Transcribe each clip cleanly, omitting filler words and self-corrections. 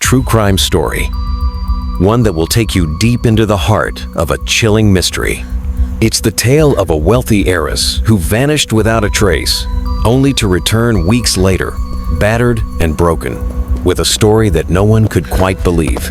true crime story. One that will take you deep into the heart of a chilling mystery. It's the tale of a wealthy heiress who vanished without a trace, only to return weeks later, battered and broken, with a story that no one could quite believe.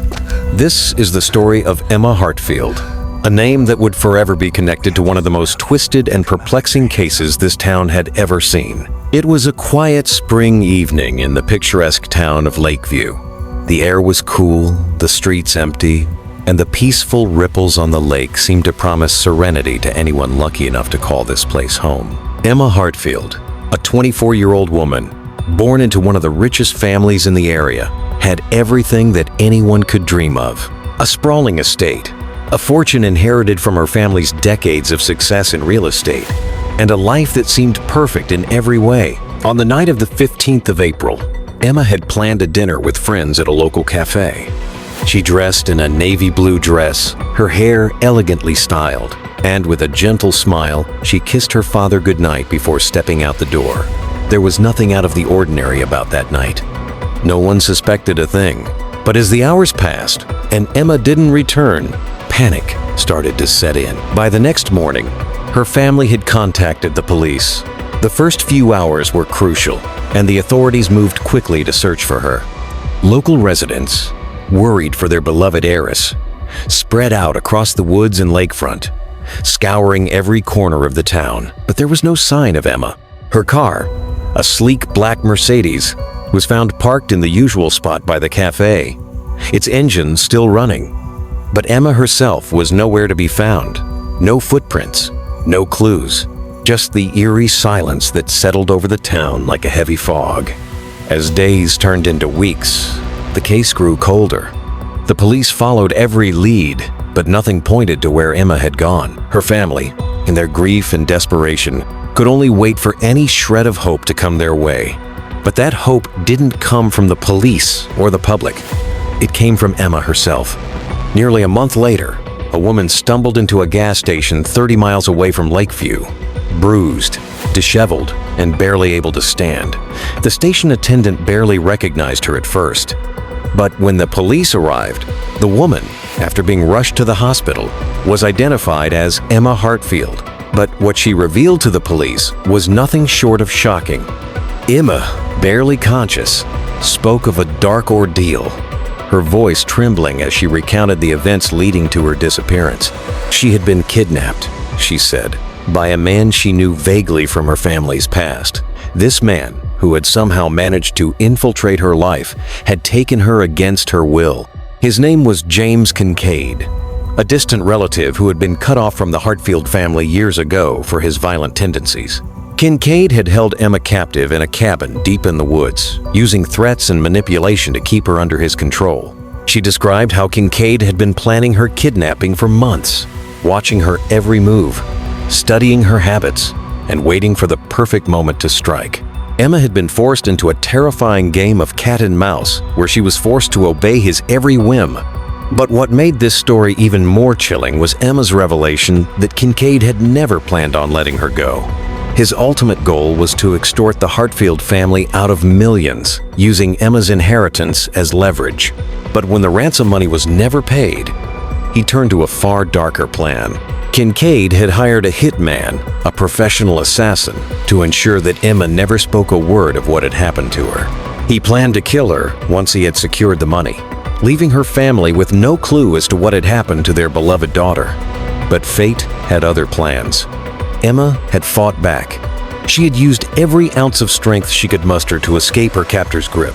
This is the story of Emma Hartfield, a name that would forever be connected to one of the most twisted and perplexing cases this town had ever seen. It was a quiet spring evening in the picturesque town of Lakeview. The air was cool, the streets empty, and the peaceful ripples on the lake seemed to promise serenity to anyone lucky enough to call this place home. Emma Hartfield, a 24-year-old woman, born into one of the richest families in the area, had everything that anyone could dream of. A sprawling estate, a fortune inherited from her family's decades of success in real estate, and a life that seemed perfect in every way. On the night of the 15th of April, Emma had planned a dinner with friends at a local cafe. She dressed in a navy blue dress, her hair elegantly styled, and with a gentle smile, she kissed her father goodnight before stepping out the door. There was nothing out of the ordinary about that night. No one suspected a thing. But as the hours passed and Emma didn't return, panic started to set in. By the next morning, her family had contacted the police. The first few hours were crucial, and the authorities moved quickly to search for her. Local residents, worried for their beloved heiress, spread out across the woods and lakefront, scouring every corner of the town. But there was no sign of Emma. Her car, a sleek black Mercedes, was found parked in the usual spot by the cafe, its engine still running. But Emma herself was nowhere to be found. No footprints, no clues, just the eerie silence that settled over the town like a heavy fog. As days turned into weeks, the case grew colder. The police followed every lead, but nothing pointed to where Emma had gone. Her family, in their grief and desperation, could only wait for any shred of hope to come their way. But that hope didn't come from the police or the public. It came from Emma herself. Nearly a month later, a woman stumbled into a gas station 30 miles away from Lakeview, bruised, disheveled, and barely able to stand. The station attendant barely recognized her at first. But when the police arrived, the woman, after being rushed to the hospital, was identified as Emma Hartfield. But what she revealed to the police was nothing short of shocking. Emma, barely conscious, spoke of a dark ordeal, her voice trembling as she recounted the events leading to her disappearance. She had been kidnapped, she said, by a man she knew vaguely from her family's past. This man, who had somehow managed to infiltrate her life, had taken her against her will. His name was James Kincaid, a distant relative who had been cut off from the Hartfield family years ago for his violent tendencies. Kincaid had held Emma captive in a cabin deep in the woods, using threats and manipulation to keep her under his control. She described how Kincaid had been planning her kidnapping for months, watching her every move, studying her habits, and waiting for the perfect moment to strike. Emma had been forced into a terrifying game of cat and mouse where she was forced to obey his every whim. But what made this story even more chilling was Emma's revelation that Kincaid had never planned on letting her go. His ultimate goal was to extort the Hartfield family out of millions, using Emma's inheritance as leverage. But when the ransom money was never paid, he turned to a far darker plan. Kincaid had hired a hitman, a professional assassin, to ensure that Emma never spoke a word of what had happened to her. He planned to kill her once he had secured the money, leaving her family with no clue as to what had happened to their beloved daughter. But fate had other plans. Emma had fought back. She had used every ounce of strength she could muster to escape her captor's grip.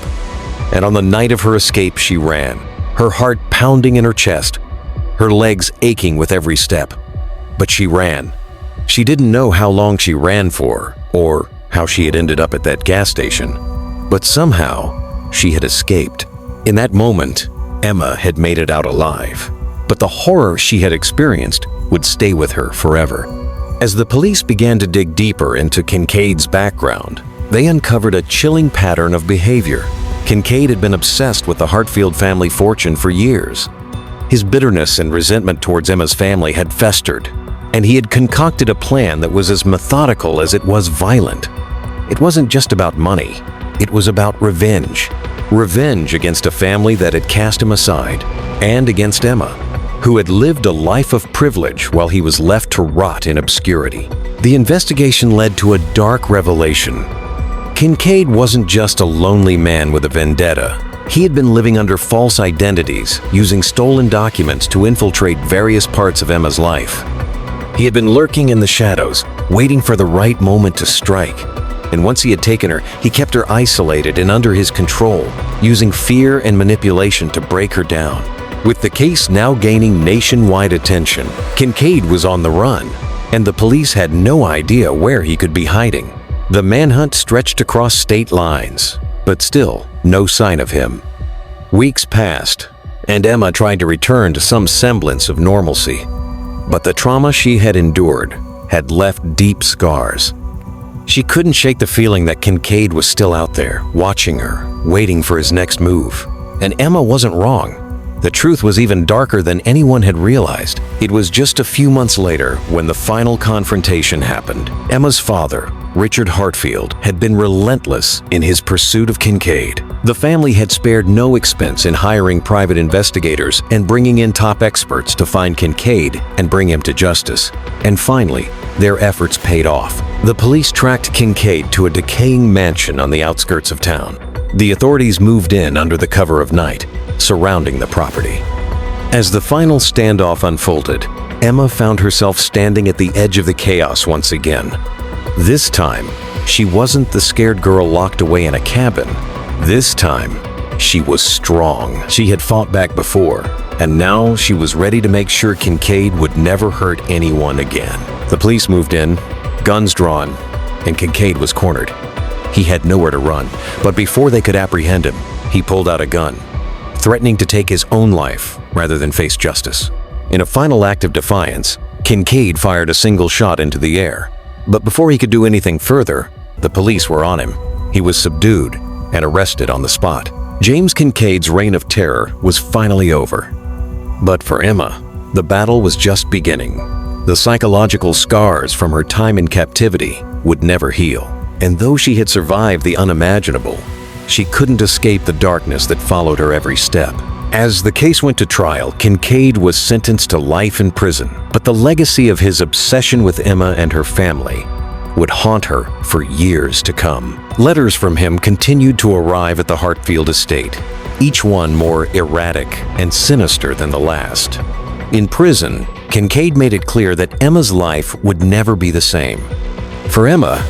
And on the night of her escape, she ran, her heart pounding in her chest, her legs aching with every step. But she ran. She didn't know how long she ran for, or how she had ended up at that gas station. But somehow, she had escaped. In that moment, Emma had made it out alive. But the horror she had experienced would stay with her forever. As the police began to dig deeper into Kincaid's background, they uncovered a chilling pattern of behavior. Kincaid had been obsessed with the Hartfield family fortune for years. His bitterness and resentment towards Emma's family had festered, and he had concocted a plan that was as methodical as it was violent. It wasn't just about money, it was about revenge. Revenge against a family that had cast him aside, and against Emma, who had lived a life of privilege while he was left to rot in obscurity. The investigation led to a dark revelation. Kincaid wasn't just a lonely man with a vendetta. He had been living under false identities, using stolen documents to infiltrate various parts of Emma's life. He had been lurking in the shadows, waiting for the right moment to strike. And once he had taken her, he kept her isolated and under his control, using fear and manipulation to break her down. With the case now gaining nationwide attention, Kincaid was on the run, and the police had no idea where he could be hiding. The manhunt stretched across state lines, but still no sign of him. Weeks passed, and Emma tried to return to some semblance of normalcy. But the trauma she had endured had left deep scars. She couldn't shake the feeling that Kincaid was still out there, watching her, waiting for his next move. And Emma wasn't wrong. The truth was even darker than anyone had realized. It was just a few months later when the final confrontation happened. Emma's father, Richard Hartfield, had been relentless in his pursuit of Kincaid. The family had spared no expense in hiring private investigators and bringing in top experts to find Kincaid and bring him to justice. And finally, their efforts paid off. The police tracked Kincaid to a decaying mansion on the outskirts of town. The authorities moved in under the cover of night, surrounding the property. As the final standoff unfolded, Emma found herself standing at the edge of the chaos once again. This time, she wasn't the scared girl locked away in a cabin. This time, she was strong. She had fought back before, and now she was ready to make sure Kincaid would never hurt anyone again. The police moved in, guns drawn, and Kincaid was cornered. He had nowhere to run, but before they could apprehend him, he pulled out a gun, threatening to take his own life rather than face justice. In a final act of defiance, Kincaid fired a single shot into the air. But before he could do anything further, the police were on him. He was subdued and arrested on the spot. James Kincaid's reign of terror was finally over. But for Emma, the battle was just beginning. The psychological scars from her time in captivity would never heal. And though she had survived the unimaginable, she couldn't escape the darkness that followed her every step. As the case went to trial, Kincaid was sentenced to life in prison, but the legacy of his obsession with Emma and her family would haunt her for years to come. Letters from him continued to arrive at the Hartfield estate, each one more erratic and sinister than the last. In prison, Kincaid made it clear that Emma's life would never be the same. For Emma,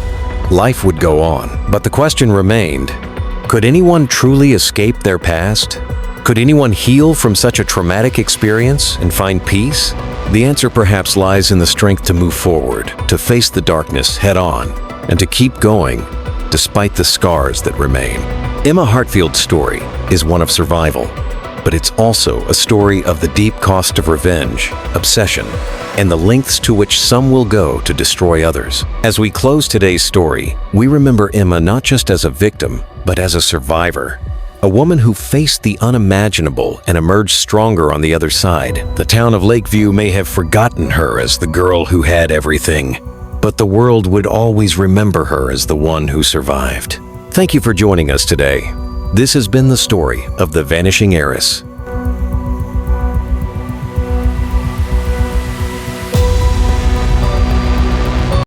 life would go on, but the question remained, could anyone truly escape their past? Could anyone heal from such a traumatic experience and find peace? The answer perhaps lies in the strength to move forward, to face the darkness head-on, and to keep going despite the scars that remain. Emma Hartfield's story is one of survival, but it's also a story of the deep cost of revenge, obsession, and the lengths to which some will go to destroy others. As we close today's story, we remember Emma not just as a victim, but as a survivor. A woman who faced the unimaginable and emerged stronger on the other side. The town of Lakeview may have forgotten her as the girl who had everything, but the world would always remember her as the one who survived. Thank you for joining us today. This has been the story of the vanishing heiress.